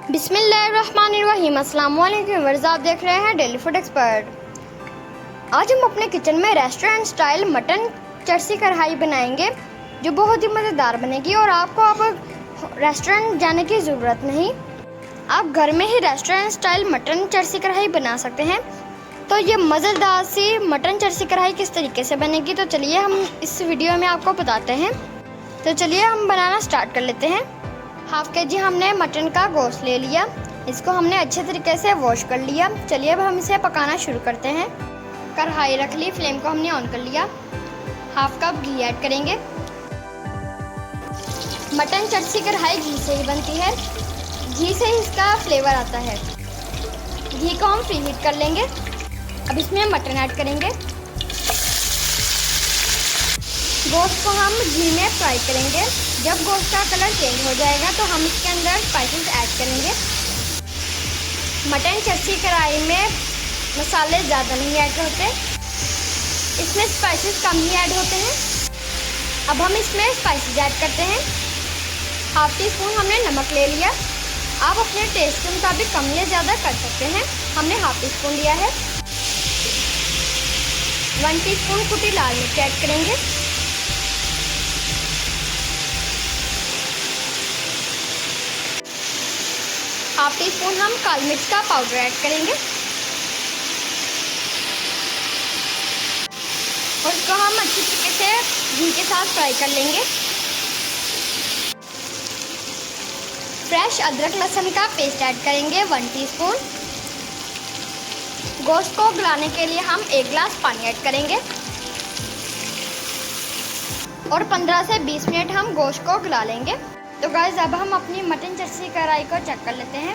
बिस्मिल्लाहिर्रहमानिर्रहीम। अस्सलाम वालेकुम व्यूअर्स, आप देख रहे हैं डेली फूड एक्सपर्ट। आज हम अपने किचन में रेस्टोरेंट स्टाइल मटन चर्सी कढ़ाई बनाएंगे जो बहुत ही मज़ेदार बनेगी और आपको अब रेस्टोरेंट जाने की ज़रूरत नहीं, आप घर में ही रेस्टोरेंट स्टाइल मटन चर्सी कढ़ाई बना सकते हैं। तो ये मज़ेदार सी मटन चर्सी कढ़ाई किस तरीके से बनेगी, तो चलिए हम इस वीडियो में आपको बताते हैं। तो चलिए हम बनाना स्टार्ट कर लेते हैं। हाफ के जी हमने मटन का गोश्त ले लिया, इसको हमने अच्छे तरीके से वॉश कर लिया। चलिए अब हम इसे पकाना शुरू करते हैं। कढ़ाई रख ली, फ्लेम को हमने ऑन कर लिया। हाफ कप घी ऐड करेंगे। मटन चर्सी कढ़ाई घी से ही बनती है, घी से ही इसका फ्लेवर आता है। घी को हम प्री हीट कर लेंगे। अब इसमें मटन ऐड करेंगे। गोश्त को हम घी में फ्राई करेंगे। जब गोश्त का कलर चेंज हो जाएगा तो हम इसके अंदर स्पाइसेस ऐड करेंगे। मटन चर्सी कढ़ाई में मसाले ज़्यादा नहीं ऐड होते, इसमें स्पाइसेस कम ही ऐड होते हैं। अब हम इसमें स्पाइसेस ऐड करते हैं। हाफ टी स्पून हमने नमक ले लिया, आप अपने टेस्ट के मुताबिक कम या ज़्यादा कर सकते हैं। हमने हाफ टी स्पून लिया है। 1 टीस्पून कुटी लाल मिर्च ऐड करेंगे। हाफ टी स्पून हम काली मिर्च का पाउडर ऐड करेंगे और इसको हम अच्छी तरीके से घी के साथ फ्राई कर लेंगे। फ्रेश अदरक लहसुन का पेस्ट ऐड करेंगे 1 टीस्पून। गोश्त को गलाने के लिए हम 1 गिलास पानी ऐड करेंगे और 15 से 20 मिनट हम गोश्त को गला लेंगे। तो गाइस अब हम अपनी मटन चर्सी कढ़ाई को चेक कर लेते हैं।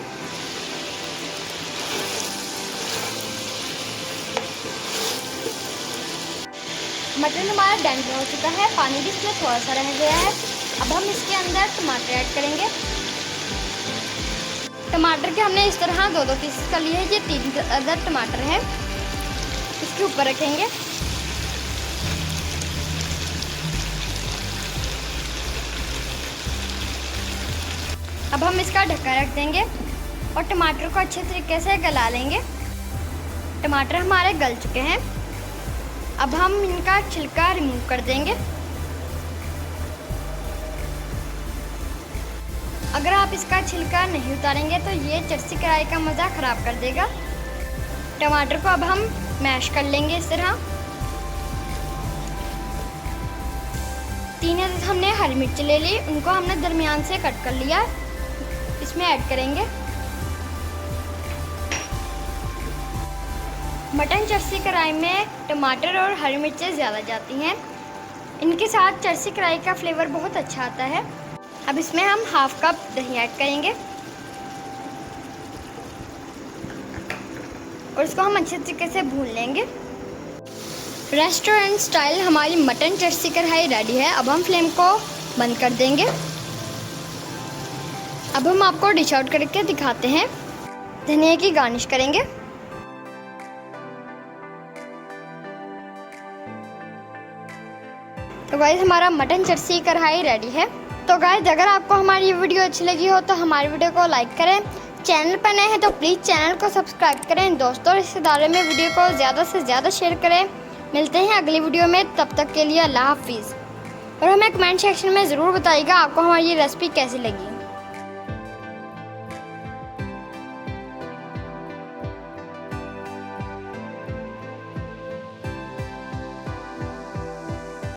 मटन हमारा डेंडर हो चुका है, पानी भी इसमें थोड़ा सा रह गया है। अब हम इसके अंदर टमाटर ऐड करेंगे। टमाटर के हमने इस तरह 2-2 पीस कर लिए हैं। ये 3 अदर टमाटर हैं, इसके ऊपर रखेंगे। अब हम इसका ढक्कन रख देंगे और टमाटर को अच्छे तरीके से गला लेंगे। टमाटर हमारे गल चुके हैं। अब हम इनका छिलका रिमूव कर देंगे। अगर आप इसका छिलका नहीं उतारेंगे तो ये चर्सी कढ़ाई का मज़ा ख़राब कर देगा। टमाटर को अब हम मैश कर लेंगे इस तरह। 3 अदद हमने हरी मिर्च ले ली, उनको हमने दरमियान से कट कर लिया, इसमें ऐड करेंगे। मटन चर्सी कढ़ाई में टमाटर और हरी मिर्चें ज़्यादा जाती हैं, इनके साथ चर्सी कढ़ाई का फ्लेवर बहुत अच्छा आता है। अब इसमें हम हाफ कप दही ऐड करेंगे और इसको हम अच्छे तरीके से भून लेंगे। रेस्टोरेंट स्टाइल हमारी मटन चर्सी कढ़ाई रेडी है। अब हम फ्लेम को बंद कर देंगे। अब हम आपको डिश आउट करके दिखाते हैं। धनिया की गार्निश करेंगे। तो गाइस हमारा मटन चर्सी कढ़ाई रेडी है। तो गाइस अगर आपको हमारी ये वीडियो अच्छी लगी हो तो हमारी वीडियो को लाइक करें। चैनल पर नए हैं तो प्लीज़ चैनल को सब्सक्राइब करें। दोस्तों रिश्तेदारों में वीडियो को ज़्यादा से ज़्यादा शेयर करें। मिलते हैं अगली वीडियो में, तब तक के लिए अल्लाह हाफिज़। और हमें कमेंट सेक्शन में ज़रूर बताइएगा आपको हमारी ये रेसिपी कैसी लगी।